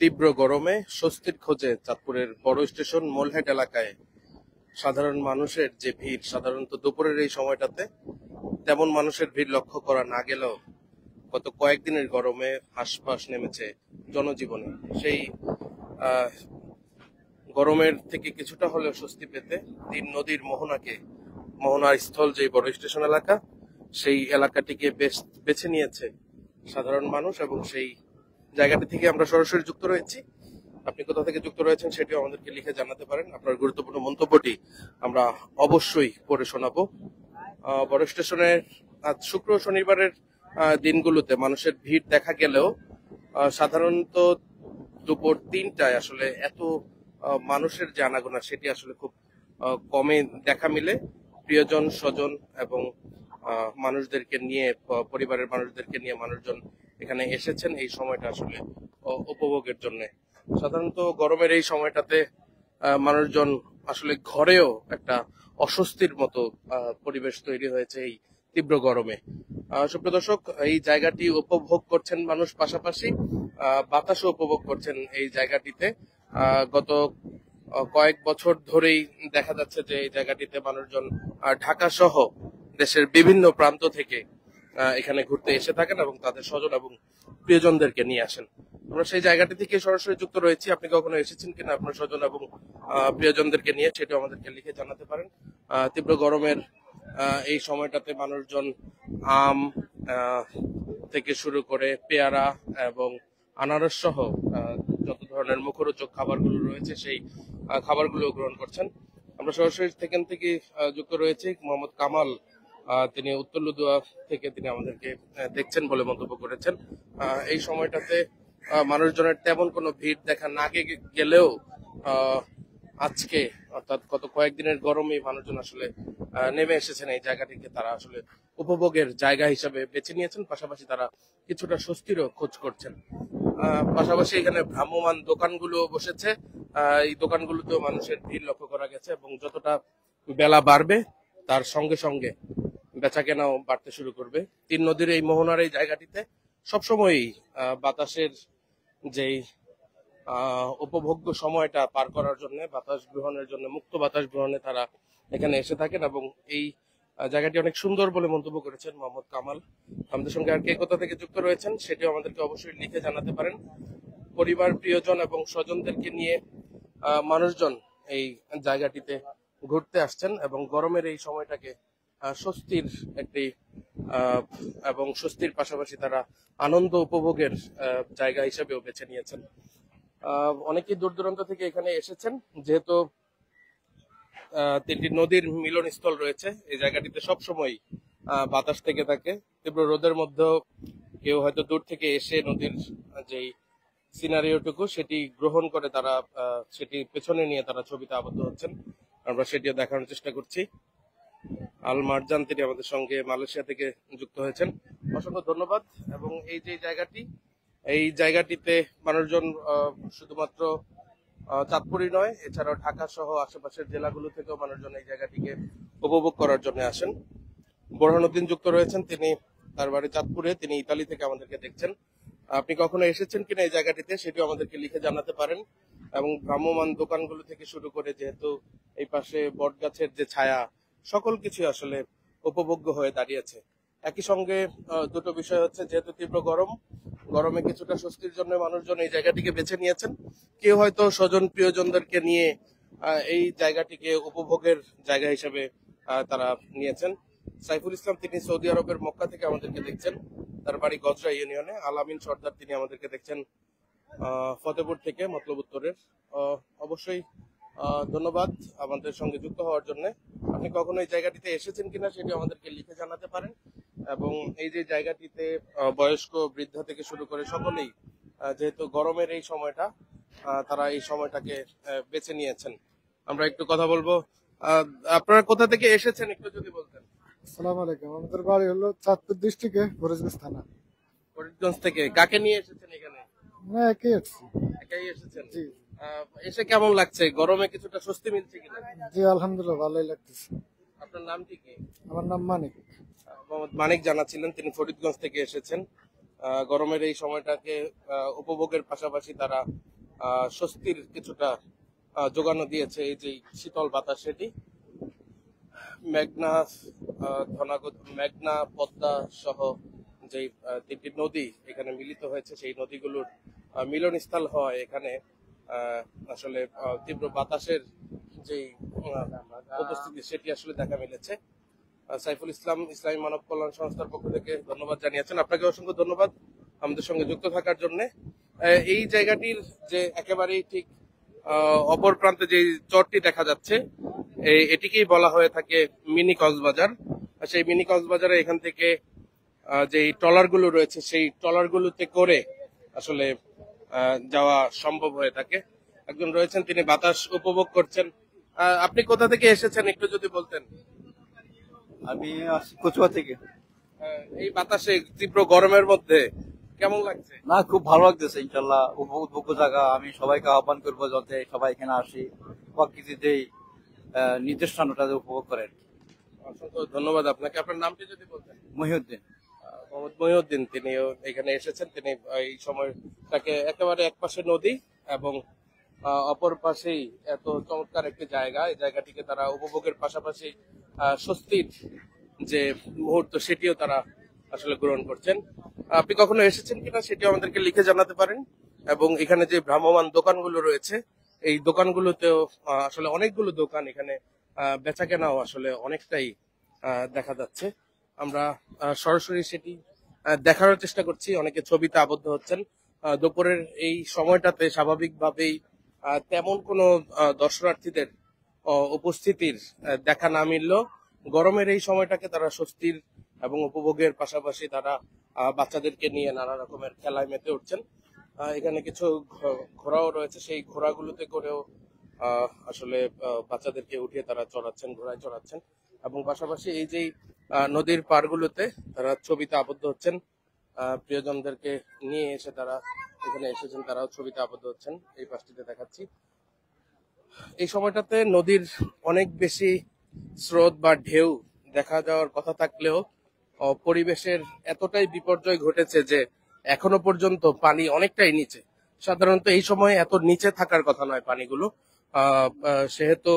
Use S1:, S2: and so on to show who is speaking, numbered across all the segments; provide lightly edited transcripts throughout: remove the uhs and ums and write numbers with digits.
S1: তীব্র গরমে স্বস্তির খোঁজে চাঁদপুরের বড় স্টেশন মোলহেড এলাকায় সাধারণ মানুষের যে ভিড়, সাধারণত দুপুরের এই সময়টাতে তেমন মানুষের ভিড় লক্ষ্য করা না গেলেও গত কয়েকদিনের গরমে হাঁসফাঁস নেমেছে জনজীবনে। সেই আহ, গরমের থেকে কিছুটা হলেও স্বস্তি পেতে তিন নদীর মোহনার স্থল যে বড় স্টেশন এলাকা, সেই এলাকাটিকে বেছে নিয়েছে সাধারণ মানুষ, এবং সেই জায়গাটি থেকে আমরা সরাসরি যুক্ত রয়েছি। আপনি কোথা থেকে যুক্ত রয়েছেন সেটিও আমাদেরকে লিখে জানাতে পারেন। আপনার গুরুত্বপূর্ণ মন্তব্যটি আমরা অবশ্যই পড়ে শোনাবো। বড় স্টেশনের আজ শুক্র শনিবারের দিনগুলোতে মানুষের ভিড় দেখা গেলেও সাধারণত দুপুর 3টায় আসলে এত মানুষের যে আনাগোনা সেটি আসলে খুব কমে দেখা মিলে। প্রিয়জন স্বজন এবং মানুষদেরকে নিয়ে, পরিবারের মানুষদেরকে নিয়ে মানুষজন এখানে এসেছেন এই সময়টা আসলে উপভোগের জন্য। সাধারণত গরমের এই সময়টাতে মানুষজন আসলে ঘরেও একটা অস্বস্তির মতো পরিবেশ তৈরি হয়েছে এই তীব্র গরমে। সুপ্রিয় দর্শক, এই জায়গাটি উপভোগ করছেন মানুষ, পাশাপাশি বাতাসও উপভোগ করছেন এই জায়গাটিতে। গত কয়েক বছর ধরেই দেখা যাচ্ছে যে এই জায়গাটিতে মানুষজন ঢাকা সহ দেশের বিভিন্ন প্রান্ত থেকে এখানে ঘুরতে এসে থাকেন এবং তাদের স্বজন এবং প্রিয়জনদেরকে নিয়ে আসেন। আমরা সেই জায়গাটি থেকে সরাসরি যুক্ত রয়েছি। আপনি কখনো এসেছেন কিনা আপনার স্বজন এবং প্রিয়জনদেরকে নিয়ে, সেটাও আমাদেরকে লিখে জানাতে পারেন। তীব্র গরমের এই সময়টাতে মানুষজন আম থেকে শুরু করে পেয়ারা এবং আনারস সহ যত ধরনের মুখরোচক খাবারগুলো রয়েছে সেই খাবারগুলো গ্রহণ করছেন। আমরা সরাসরি সেখান থেকে যুক্ত রয়েছি। মোহাম্মদ কামাল, তিনি উত্তর লুদুয়া থেকে তিনি আমাদেরকে দেখছেন বলে মন্তব্য করেছেন। এই সময়টাতে মানুষজনের তেমন কোনো ভিড় দেখা না গেলেও আজকে অর্থাৎ গত কয়েকদিনের গরমে মানুষজন আসলে নেমে এসেছেন এই জায়গাটিকে তারা আসলে উপভোগের জায়গা হিসাবে বেছে নিয়েছেন। পাশাপাশি তারা কিছুটা স্বস্তিরও খোঁজ করছেন। পাশাপাশি এখানে ভ্রাম্যমান দোকানগুলো বসেছে। এই দোকানগুলোতেও মানুষের ভিড় লক্ষ্য করা গেছে এবং যতটা বেলা বাড়বে তার সঙ্গে সঙ্গে বেচা কেনাও বাড়তে শুরু করবে। তিন নদীর এই মোহনার এই জায়গাটিতে সবসময়ই বাতাসের যেই উপভোগ্য সময়টা পার করার জন্য, বাতাস গ্রহণের জন্য, মুক্ত বাতাস গ্রহণে তারা এখানে এসে থাকেন এবং এই জায়গাটি অনেক সুন্দর বলে মন্তব্য করেছেন মোহাম্মদ কামাল। আমাদের সঙ্গে আর কে কোথা থেকে যুক্ত রয়েছেন সেটিও আমাদেরকে অবশ্যই লিখে জানাতে পারেন। পরিবার, প্রিয়জন এবং স্বজনদেরকে নিয়ে মানুষজন এই জায়গাটিতে ঘুরতে আসছেন এবং গরমের এই সময়টাকে স্বস্তির একটি এবং স্বস্তির পাশাপাশি তারা আনন্দ উপভোগের জায়গা হিসেবেও বেছে নিয়েছেন। অনেকেই দূর দূরান্ত থেকে এখানে এসেছেন, যেহেতু তিনটি নদীর মিলনস্থল রয়েছে। এই জায়গাটিতে সবসময় বাতাস থেকে থাকে। তীব্র রোদের মধ্যেও কেউ হয়তো দূর থেকে এসে নদীর যেই সিনারিওটুকু সেটি গ্রহণ করে তারা সেটি পেছনে নিয়ে তারা ছবিতে আবদ্ধ হচ্ছেন। আমরা সেটিও দেখানোর চেষ্টা করছি। আল মারজান, তিনি আমাদের সঙ্গে মালয়েশিয়া থেকে যুক্ত হয়েছেন। অসংখ্য ধন্যবাদ। এবং এই জায়গাটিতে মানুষজন শুধুমাত্র চাঁদপুরই নয়, এছাড়াও ঢাকা সহ আশেপাশের জেলাগুলো থেকেও মানুষজন এই জায়গাটিকে উপভোগ করার জন্য আসেন। বোরহানুদ্দিন যুক্ত রয়েছেন, তিনি তার বাড়ি চাঁদপুরে, তিনি ইতালি থেকে আমাদেরকে দেখছেন। আপনি কখনো এসেছেন কিনা এই জায়গাটিতে সেটিও আমাদেরকে লিখে জানাতে পারেন। এবং ভ্রাম্যমান দোকানগুলো থেকে শুরু করে, যেহেতু এই পাশে বট গাছের যে ছায়া, সকল কিছু আসলে উপভোগ্য হয়ে দাঁড়িয়েছে। একই সঙ্গে দুটো বিষয় হচ্ছে, যেহেতু তীব্র গরমে কিছুটা স্বস্তির জন্য মানুষজন এই জায়গাটিকে বেছে নিয়েছেন। কেউ হয়তো স্বজন প্রিয়জনদেরকে নিয়ে এই জায়গাটিকে উপভোগের জায়গা হিসেবে তারা নিয়েছেন। সাইফুল ইসলাম, তিনি সৌদি আরবের মক্কা থেকে আমাদেরকে দেখছেন, তার বাড়ি গজরা ইউনিয়নে। আলামিন সর্দার, তিনি আমাদেরকে দেখছেন ফতেপুর থেকে, মতলব উত্তরের। অবশ্যই ধন্যবাদ আমাদের সঙ্গে যুক্ত হওয়ার জন্য। আপনি কখনো এই জায়গাটিতে এসেছেন কিনা সেটি আমাদেরকে লিখে জানাতে পারেন। এবং এই যে জায়গাটিতে বয়স্ক, বৃদ্ধা থেকে শুরু করে সকলেই, যেহেতু গরমের এই সময়টা, তারা এই সময়টাকে বেছে নিয়েছেন। আমরা একটু কথা বলবো। আপনারা কোথা থেকে এসেছেন একটু যদি বলতেন।
S2: আসসালামু আলাইকুম। আমাদের বাড়ি হলো চাঁদপুর ডিস্ট্রিক্টে ফরিদগঞ্জ থানা।
S1: ফরিদগঞ্জ থেকে কাকে নিয়ে এসেছেন এখানে?
S2: না,
S1: একাই এসেছেন। জি। এসে কেমন লাগছে? গরমে কিছুটা স্বস্তি মিলছে কিনা?
S2: জি, আলহামদুলিল্লাহ, ভালোই লাগতেছে।
S1: আপনার নামটি কি?
S2: আমার নাম মানিক।
S1: মোহাম্মদ মানিক জানাচ্ছিলেন, তিনি ফরিদগঞ্জ থেকে এসেছেন। গরমের এই সময়টাকে উপভোগের পাশাপাশি তারা স্বস্তির কিছুটা যোগানো দিয়েছে এই যে শীতল বাতাস সেটি। মেঘনা, মেঘনা, পদ্মা সহ যে তিনটি নদী এখানে মিলিত হয়েছে, সেই নদীগুলোর মিলনস্থল হয় এখানে। আসলে তীব্র বাতাসের যে উপস্থিতি সেটি আসলে দেখা মিলেছে। সাইফুল ইসলাম ইসলামী মানব কল্যাণ সংস্থার পক্ষ থেকে ধন্যবাদ জানিয়েছেন। আপনাকে অসংখ্য ধন্যবাদ আমাদের সঙ্গে যুক্ত থাকার জন্য। এই জায়গাটির যে একেবারেই ঠিক অপর প্রান্তে যে চরটি দেখা যাচ্ছে, এটিকেই বলা হয়ে থাকে মিনি কক্সবাজার। সেই মিনি কক্সবাজারে এখান থেকে যে ট্রলার গুলো রয়েছে সেই ট্রলার গুলোতে করে আসলে যাওয়া সম্ভব হয়ে থাকে। একজন রয়েছেন, তিনি বাতাস উপভোগ করছেন। আপনি কোথা থেকে এসেছেন একটু যদি বলতেন।
S3: আমি আসছি কচুয়া থেকে।
S1: এই বাতাসে তীব্র গরমের মধ্যে কেমন লাগছে?
S3: না, খুব ভালো লাগতেছে। ইনশাল্লাহ উপভোগ্য জায়গা। আমি সবাইকে আহ্বান করবো যাতে সবাই এখানে আসি, প্রকৃতিতে নির্দেশনাটা উপভোগ করেন।
S1: অসংখ্য ধন্যবাদ আপনাকে। আপনার নামটি যদি বলতেন।
S3: মহিউদ্দিন।
S1: মোহাম্মদ মহিউদ্দিন, তিনিও এখানে এসেছেন। তিনি এই সময়টাকে একেবারে এক পাশে নদী এবং অপর পাশেই এত চমৎকার একটি জায়গা, এই জায়গাটিকে তারা উপভোগের পাশাপাশি স্বস্তির যে মুহূর্ত সেটিও তারা আসলে গ্রহণ করছেন। আপনি কখনো এসেছেন কিনা সেটিও আমাদেরকে লিখে জানাতে পারেন। এবং এখানে যে ভ্রাম্যমান দোকানগুলো রয়েছে, এই দোকানগুলোতেও আসলে অনেকগুলো দোকান এখানে বেচা কেনাও আসলে অনেকটাই দেখা যাচ্ছে। আমরা সরাসরি সেটি দেখানোর চেষ্টা করছি। অনেকে ছবিতে আবদ্ধ হচ্ছেন। দুপুরের এই সময়টাতে স্বাভাবিকভাবেই তেমন কোনো দর্শনার্থীদের উপস্থিতির দেখা না মিললেও গরমের এই সময়টাকে তারা স্বস্তির এবং উপভোগের পাশাপাশি তারা বাচ্চাদেরকে নিয়ে নানা রকমের খেলায় মেতে উঠছেন। এখানে কিছু ঘোড়াও রয়েছে, সেই ঘোড়াগুলোতে করেও আসলে বাচ্চাদেরকে উঠিয়ে তারা চড়াচ্ছেন, ঘোড়ায় চড়াচ্ছেন। এবং পাশাপাশি এই যে নদীর পাড়গুলোতে তারা ছবিতে আবদ্ধ হচ্ছেন। প্রিয়জনদেরকে নিয়ে এসে তারা এখানে এসেছেন, তারাও ছবিতে আবদ্ধ হচ্ছেন। এই পাশটিতে দেখাচ্ছি। এই সময়টাতে নদীর অনেক বেশি স্রোত বা ঢেউ দেখা যাওয়ার কথা থাকলেও পরিবেশের এতটাই বিপর্যয় ঘটেছে যে এখনো পর্যন্ত পানি অনেকটাই নিচে। সাধারণত এই সময় এত নিচে থাকার কথা নয় পানিগুলো। সেহেতু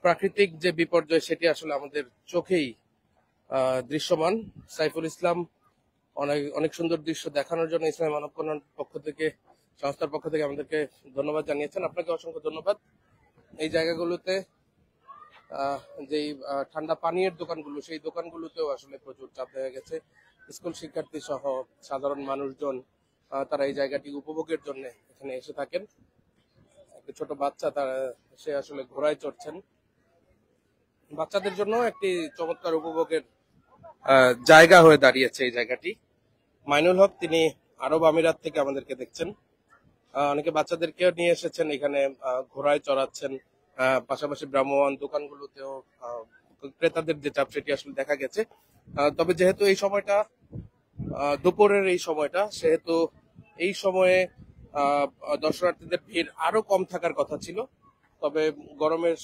S1: প্রাকৃতিক যে বিপর্যয় সেটি আসলে আমাদের চোখেই দৃশ্যমান। সাইফুল ইসলাম অনেক অনেক সুন্দর দৃশ্য দেখানোর জন্য ইসলামী মানব কল্যাণ পক্ষ থেকে, সংস্থার পক্ষ থেকে আমাদেরকে ধন্যবাদ জানিয়েছেন। আপনাকে অসংখ্য ধন্যবাদ। এই জায়গাগুলোতে যেই ঠান্ডা পানীয়ের দোকানগুলো, সেই দোকানগুলোতেও আসলে প্রচুর চাপ দেখা গেছে। স্কুল শিক্ষার্থী সহ সাধারণ মানুষজন তারা এই জায়গাটি উপভোগের জন্য এখানে এসে থাকেন। একটা ছোট বাচ্চা, তারা সে আসলে ঘোড়ায় চড়ছেন। বাচ্চাদের জন্য একটি চমৎকার উপভোগের জায়গা হয়ে দাঁড়িয়েছে এই জায়গাটি। মাইনুল হক, তিনি আরব আমিরাত থেকে আমাদেরকে দেখছেন। অনেকে বাচ্চাদেরকেও নিয়ে এসেছেন, এখানে ঘোড়ায় চড়াচ্ছেন। পাশাপাশি ভ্রাম্যমান দোকানগুলোতেও ক্রেতাদের যে চাপ সেটি আসলে দেখা গেছে। তবে যেহেতু এই সময়টা দুপুরের এই সময়টা, সেহেতু এই সময়ে দর্শনার্থীদের ভিড় আরো কম থাকার কথা ছিল। তবে গরমের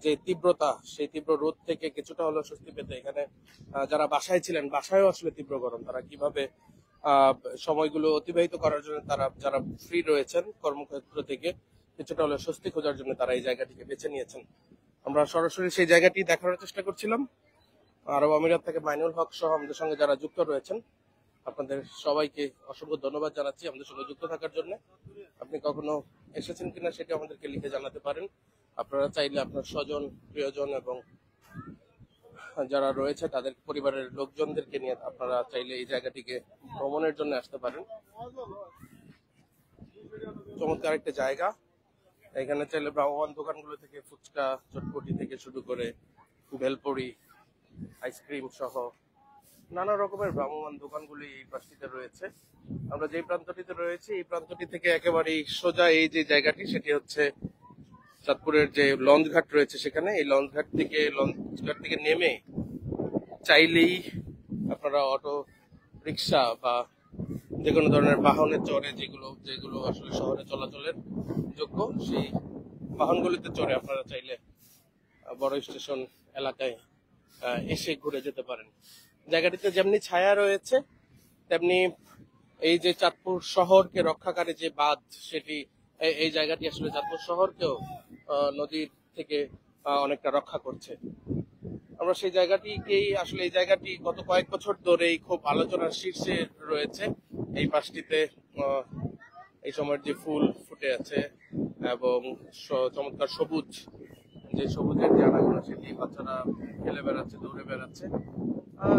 S1: যে তীব্রতা, সেই তীব্র রোদ থেকে কিছুটা হলেও স্বস্তি পেতে এখানে যারা বাসায় ছিলেন, বাসায়ও আসলে তীব্র গরম, তারা কিভাবে সময়গুলো অতিবাহিত করার জন্য তারা যারা ফ্রি রয়েছেন কর্মক্ষেত্র থেকে কিছুটা হলেও স্বস্তি খোঁজার জন্য তারা এই জায়গাটিকে বেছে নিয়েছেন। আমরা সরাসরি সেই জায়গাটি দেখানোর চেষ্টা করছিলাম। আরব আমিরাত থেকে মাইনুল হক সহ আমাদের সঙ্গে যারা যুক্ত রয়েছেন, আপনাদের সবাইকে অসংখ্য ধন্যবাদ জানাচ্ছি আমাদের সঙ্গে যুক্ত থাকার জন্য। আপনি কখনো এসেছেন কিনা সেটা আমাদেরকে লিখে জানাতে পারেন। আপনারা চাইলে আপনার স্বজন, প্রিয়জন এবং যারা রয়েছে তাদের পরিবারের লোকজনদেরকে নিয়ে আপনারা চাইলে এই জায়গাটিকে ভ্রমণের জন্য আসতে পারেন। চমৎকার একটা জায়গা। এখানে চাইলে ভ্রাম্যমান দোকানগুলো থেকে ফুচকা, চটপটি থেকে শুরু করে ভেলপুরি, আইসক্রিম সহ নানা রকমের ভ্রাম্যমান দোকানগুলি এই পাশটিতে রয়েছে। আমরা যে প্রান্তটিতে রয়েছি, এই প্রান্তটি থেকে একেবারেই সোজা এই যে জায়গাটি, সেটি হচ্ছে চাঁদপুরের যে লঞ্চ ঘাট রয়েছে সেখানে। এই লঞ্চ ঘাট থেকে নেমে চাইলেই আপনারা অটো রিক্সা বা যে কোনো ধরনের বাহনের চড়ে, যেগুলো আসলে শহরে চলাচলের যোগ্য, সেই বাহনগুলিতে চড়ে আপনারা চাইলে বড় স্টেশন এলাকায় এসে ঘুরে যেতে পারেন। জায়গাটিতে যেমনি ছায়া রয়েছে, তেমনি এই যে চাঁদপুর শহরকে রক্ষাকারী যে বাঁধ, সেটি এই জায়গাটি আসলে চাঁদপুর শহরকেও নদীর থেকে অনেকটা রক্ষা করছে। আমরা সেই জায়গাটিকেই আসলে এই জায়গাটি গত কয়েক বছর ধরেই খুব আলোচনার শীর্ষে রয়েছে। এই পাশটিতে আহ, এই সময়ের যে ফুল ফুটে আছে এবং চমৎকার সবুজ, যে সবুজের যে আনাগোনা সেটি বাচ্চারা খেলে বেড়াচ্ছে, দৌড়ে বেড়াচ্ছে।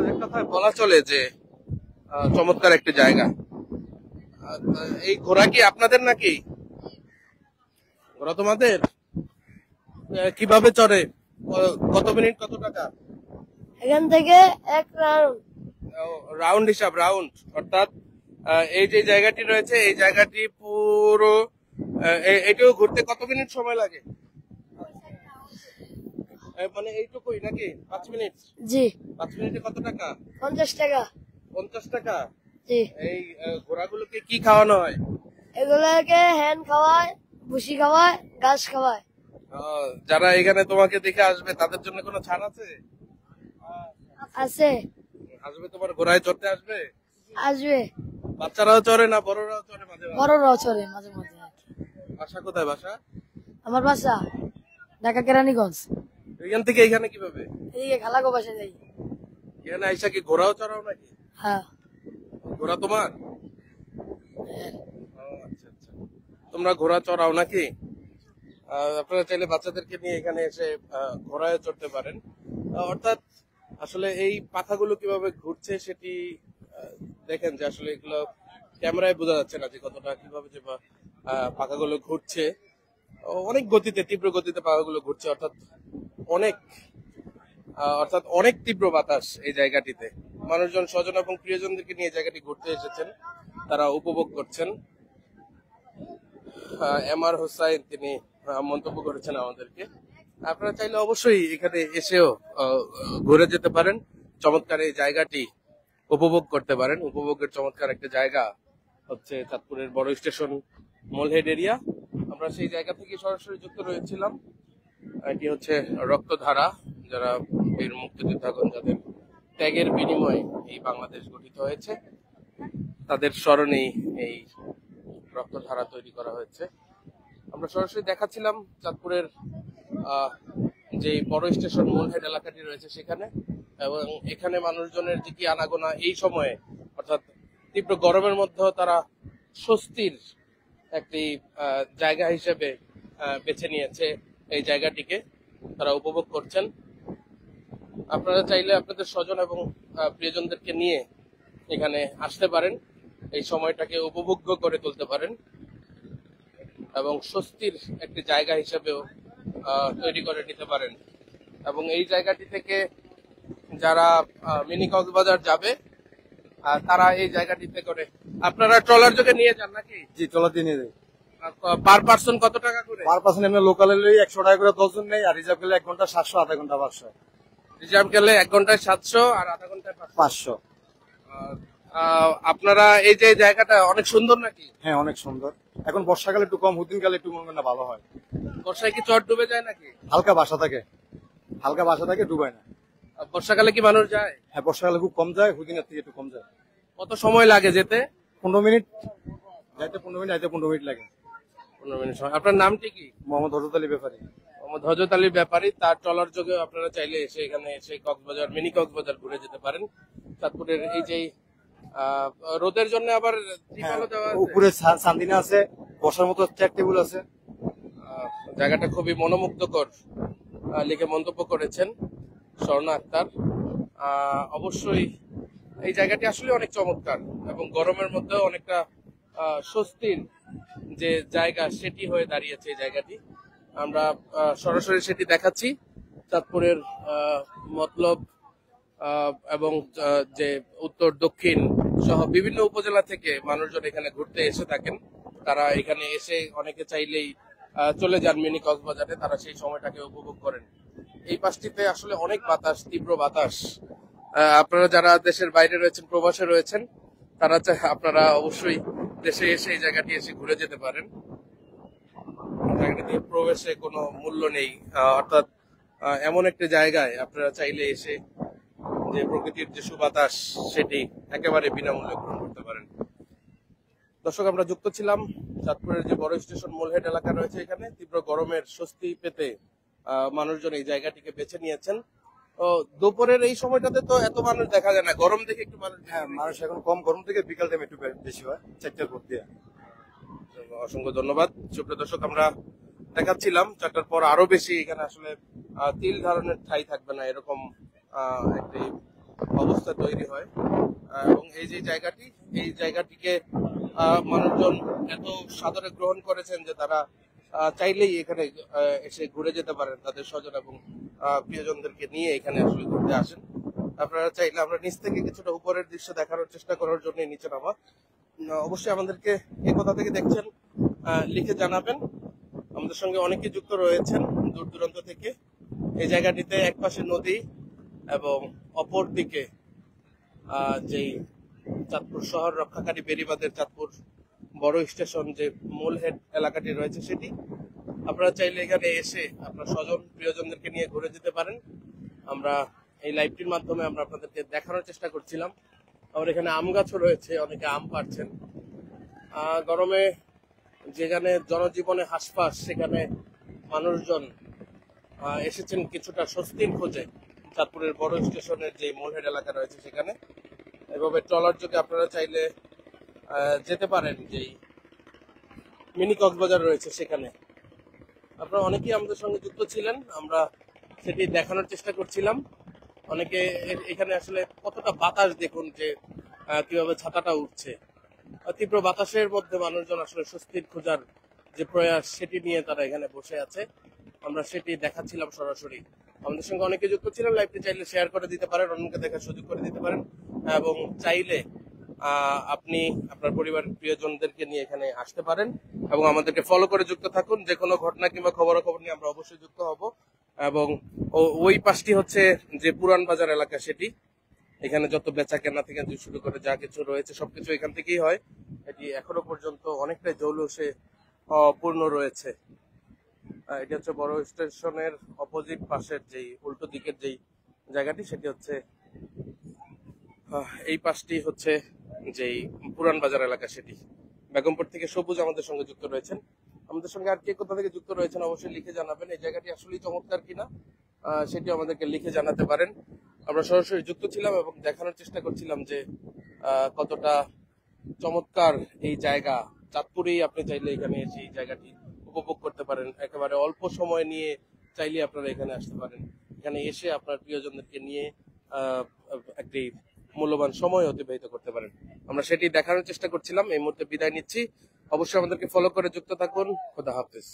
S1: এক কথায় বলা চলে যে চমৎকার একটি জায়গা। এই ঘোড়া কি আপনাদের নাকি? ঘোড়া তোমাদের? কিভাবে চড়ে? কত মিনিট, কত টাকা?
S4: এখান থেকে এক রাউন্ড।
S1: রাউন্ড হিসাব, রাউন্ড অর্থাৎ এই যে জায়গাটি রয়েছে এই জায়গাটি পুরো এটাও ঘুরতে কত মিনিট সময় লাগে? মানে এইটুকুই নাকি? 5 মিনিট?
S4: জি।
S1: 5 মিনিটে কত টাকা?
S4: 50 টাকা।
S1: 50 টাকা।
S4: জি।
S1: এই ঘোড়াগুলোকে কি খাওয়ানো হয়?
S4: এগুলোকে হ্যান খাওয়ায়, ভুসি খাওয়ায়, ঘাস খাওয়ায়।
S1: যারা এখানে তোমাকে দেখে আসবে তাদের জন্য কোনো ছাড় আছে?
S4: আছে।
S1: আসবে, তোমার ঘোড়ায় চড়তে আসবে?
S4: আসবে।
S1: বাচ্চারাও চড়ে না বড়রাও চড়ে মাঝে মাঝে?
S4: বড়রাও চলে মাঝে মাঝে।
S1: বাসা কোথায়? বাসা
S4: আমার বাসা ঢাকা কেরানীগঞ্জ।
S1: এখান থেকে এখানে কিভাবে?
S4: এদিকে খালাগো বাসা যাই।
S1: এখানে আইসা কি ঘোড়াও চড়াও নাকি?
S4: হ্যাঁ।
S1: ঘোড়া তোমার? আচ্ছা আচ্ছা, তোমরা ঘোড়া চড়াও নাকি? আপনারা চাইলে বাচ্চাদেরকে নিয়ে এখানে এসে ঘোড়ায় চড়তে পারেন। অর্থাৎ আসলে এই পাখাগুলো কিভাবে ঘুরছে সেটি দেখেন যে আসলে এগুলো ক্যামেরায় বোঝা যাচ্ছে না যে কতটা কিভাবে যে পাখাগুলো ঘুরছে। অনেক গতিতে, তীব্র গতিতে পাখাগুলো ঘুরছে। অর্থাৎ অনেক তীব্র বাতাস এই জায়গাটিতে। মানুষজন স্বজন এবং প্রিয়জনদেরকে নিয়ে জায়গাটি ঘুরতে এসেছেন, তারা উপভোগ করছেন। এমআর হোসাইন তিনি মন্তব্য করেছেন আমাদেরকে। আপনারা চাইলে অবশ্যই এখানে এসেও ঘুরে যেতে পারেন, চমৎকার এই জায়গাটি উপভোগ করতে পারেন। উপভোগের চমৎকার একটা জায়গা হচ্ছে চাঁদপুরের বড় স্টেশন মোলহেড এরিয়া। আমরা সেই জায়গা থেকে সরাসরি যুক্ত রয়েছিলাম। এটি হচ্ছে রক্তধারা, যারা বীর মুক্তিযোদ্ধাগণ যাদের ত্যাগের বিনিময়ে এই বাংলাদেশ গঠিত হয়েছে, তাদের স্মরণেই এই রক্তধারা তৈরি করা হয়েছে। আমরা সরাসরি দেখাচ্ছিলাম চাঁদপুরের যে বড় স্টেশন মোলহেড এলাকাটি রয়েছে সেখানে, এবং এখানে মানুষজনের যে কি আনাগোনা এই সময়ে, অর্থাৎ তীব্র গরমের মধ্যেও তারা স্বস্তির একটি জায়গা হিসেবে বেছে নিয়েছে এই জায়গাটিকে, তারা উপভোগ করছেন। আপনারা চাইলে আপনাদের স্বজন এবং প্রিয়জনদেরকে নিয়ে এখানে আসতে পারেন, এই সময়টাকে উপভোগ্য করে তুলতে পারেন এবং স্বস্তির একটি জায়গা হিসেবেও তৈরি করে নিতে পারেন। এবং এই জায়গাটি থেকে যারা মিনি কক্সবাজার যাবে তারা এই জায়গাটিতে করে, আপনারা ট্রলার যোগে নিয়ে যান নাকি?
S3: জি, ট্রলার দিয়ে নিয়ে যাই।
S1: পার পার্সন কত টাকা করে?
S3: পার পার্সন এমনি লোকালে 100 টাকা করে 10 জন নেই, আর রিজার্ভ গেলে 1 ঘন্টা 700, আধা ঘন্টা 500।
S1: রিজার্ভ গেলে 1 ঘন্টায় 700 আর আধা ঘন্টায়
S3: 500।
S1: আপনারা এই যে জায়গাটা অনেক সুন্দর নাকি?
S3: হ্যাঁ, অনেক সুন্দর। এখন বর্ষাকালে একটু কম, হুদিন কালে একটু মনে ভালো হয়।
S1: বর্ষায় কি চর ডুবে যায় নাকি?
S3: হালকা বাসা থাকে, ডুবায় না।
S1: বর্ষাকালে কি মানুষ যায়?
S3: হ্যাঁ, বর্ষাকালে খুব কম যায়, হুদিনের থেকে একটু কম যায়।
S1: কত সময় লাগে যেতে?
S3: 15 মিনিট যাইতে, 15 মিনিট যাইতে, 15 মিনিট লাগে।
S1: 15 মিনিট সময়। আপনার নামটি কি?
S3: মোহাম্মদ হযরত আলী ব্যাপারী।
S1: মোহাম্মদ হযরত আলী ব্যাপারী। তার ট্রলার যোগে আপনারা চাইলে এসে এখানে এসে কক্সবাজার, মিনি কক্সবাজার ঘুরে যেতে পারেন। চাঁদপুরের এই যে রোদের জন্য আবার ত্রিপলও দেওয়া আছে।
S3: উপরে সান্দিনা আছে, বসার মতো চেয়ার টেবিল আছে।
S1: জায়গাটা খুবই মনোমুগ্ধকর লিখে মন্তব্য করেছেন স্বর্ণা আক্তার। অবশ্যই এই জায়গাটি আসলে অনেক চমৎকার এবং গরমের মধ্যেও অনেকটা স্বস্তির যে জায়গা সেটি হয়ে দাঁড়িয়েছে এই জায়গাটি। আমরা সরাসরি সেটি দেখাচ্ছি। চাঁদপুরের মতলব এবং যে উত্তর দক্ষিণ সহ বিভিন্ন উপজেলা থেকে মানুষজন এখানে ঘুরতে এসে থাকেন। তারা এখানে এসে অনেকে চাইলেই চলে যান মিনি কক্সবাজারে, তারা সেই সময়টাকে উপভোগ করেন। এই পাশটিতে আসলে অনেক বাতাস, তীব্র বাতাস। আপনারা যারা দেশের বাইরে রয়েছেন, প্রবাসে রয়েছেন, তারা আপনারা অবশ্যই দেশে এসে এই জায়গাটি এসে ঘুরে যেতে পারেন। জায়গাটিতে প্রবেশে কোনো মূল্য নেই, অর্থাৎ এমন একটি জায়গায় আপনারা চাইলে এসে যে প্রকৃতির যে সুবাতাস সেটি একেবারে বিনামূল্যে গ্রহণ করতে পারেন। দর্শক, আমরা যুক্ত ছিলাম চাঁদপুরের যে বড় স্টেশন মোলহেড এলাকা রয়েছে, এখানে তীব্র গরমের স্বস্তি পেতে মানুষজন এই জায়গাটিকে বেছে নিয়েছেন। ও দুপুরের এই সময়টাতে তো এত মানুষ দেখা যায় না, গরম দেখে একটু মানুষ
S2: হ্যাঁ, মানুষ এখন কম, গরম থেকে বিকাল টাইমে একটু বেশি হয়, 4টার পর দিয়ে।
S1: অসংখ্য ধন্যবাদ। সুপ্রিয় দর্শক, আমরা দেখাচ্ছিলাম 4টার পর আরো বেশি এখানে আসলে তিল ধারণের ঠাঁই থাকবে না, এরকম একটি অবস্থা তৈরি হয়। এবং এই যে জায়গাটি, এই জায়গাটিকে মানুষজন এত সাদরে গ্রহণ করেছেন যে তারা চাইলেই এখানে এসে ঘুরে যেতে পারেন, তাদের স্বজন এবং প্রিয়জনদেরকে নিয়ে এখানে আসলে ঘুরতে আসেন। আপনারা চাইলে, আমরা নিচ থেকে কিছুটা উপরের দৃশ্য দেখানোর চেষ্টা করার জন্য নিচে নামা। অবশ্যই আমাদেরকে কে কোথা থেকে দেখছেন লিখে জানাবেন। আমাদের সঙ্গে অনেকে যুক্ত রয়েছেন দূর দূরান্ত থেকে। এই জায়গাটিতে এক পাশে নদী এবং অপর দিকে যেই চাঁদপুর শহর রক্ষাকারী বেড়িবাঁধের চাঁদপুর বড় স্টেশন যে মোলহেড এলাকাটি রয়েছে সেটি। আপনারা চাইলে এখানে এসে আপনার স্বজন প্রিয়জনদেরকে নিয়ে ঘুরে যেতে পারেন। আমরা এই লাইভটির মাধ্যমে আমরা আপনাদেরকে দেখানোর চেষ্টা করছিলাম। আমার এখানে আম গাছও রয়েছে, অনেকে আম পাড়ছেন। গরমে যেখানে জনজীবনে হাসফাস, সেখানে মানুষজন এসেছেন কিছুটা স্বস্তির খোঁজে চাঁদপুরের বড় স্টেশনের যে মোলহেড এলাকা রয়েছে সেখানে। এভাবে ট্রলার যোগে আপনারা চাইলে যেতে পারেন, যেই মিনি কক্সবাজার রয়েছে সেখানে। আপনারা অনেকেই আমাদের সঙ্গে যুক্ত ছিলেন, আমরা সেটি দেখানোর চেষ্টা করছিলাম। অনেকে এখানে আসলে কতটা বাতাস দেখুন, যে কিভাবে ছাতাটা উঠছে। তীব্র বাতাসের মধ্যে মানুষজন আসলে স্বস্তির খোঁজার যে প্রয়াস, সেটি নিয়ে তারা এখানে বসে আছে। আমরা সেটি দেখাচ্ছিলাম সরাসরি। আমাদের সঙ্গে অনেকে যুক্ত ছিলেন। লাইভটি চাইলে শেয়ার করে দিতে পারেন, অন্যকে দেখার সুযোগ করে দিতে পারেন, এবং চাইলে আপনি আপনার পরিবারের প্রিয়জনদেরকে নিয়ে এখানে আসতে পারেন এবং আমাদেরকে ফলো করে যুক্ত থাকুন। যে কোনো ঘটনা কিংবা খবরাখবর নিয়ে আমরা অবশ্যই যুক্ত হব। এবং ওই পাশটি হচ্ছে যে পুরান বাজার এলাকা, সেটি এখানে যত বেচা কেনা থেকে শুরু করে যা কিছু রয়েছে সবকিছু এখান থেকেই হয়। এটি এখনো পর্যন্ত অনেকটাই জৌলুসে পূর্ণ রয়েছে। এটি হচ্ছে বড় স্টেশনের অপোজিট পাশের যেই উল্টো দিকের যেই জায়গাটি, সেটি হচ্ছে এই পাশটি হচ্ছে যেই পুরান বাজার এলাকা, সেটি। বেগমপুর থেকে সবুজ আমাদের সঙ্গে যুক্ত রয়েছেন। আমাদের সঙ্গে আর কে কোথা থেকে যুক্ত রয়েছেন অবশ্যই লিখে জানাবেন। এই জায়গাটি আসলেই চমৎকার কিনা সেটি আমাদেরকে লিখে জানাতে পারেন। আমরা সরাসরি যুক্ত ছিলাম এবং দেখানোর চেষ্টা করছিলাম যে কতটা চমৎকার এই জায়গা। চাঁদপুরেই আপনি চাইলে এখানে এসে এই জায়গাটি উপভোগ করতে পারেন। একেবারে অল্প সময় নিয়ে চাইলে আপনারা এখানে আসতে পারেন। এখানে এসে আপনার প্রিয়জনদেরকে নিয়ে একটি মূল্যবান সময় অতিবাহিত করতে পারেন। আমরা সেটি দেখানোর চেষ্টা করছিলাম। এই মুহূর্তে বিদায় নিচ্ছি। অবশ্যই আমাদেরকে ফলো করে যুক্ত থাকুন। খোদা হাফেজ।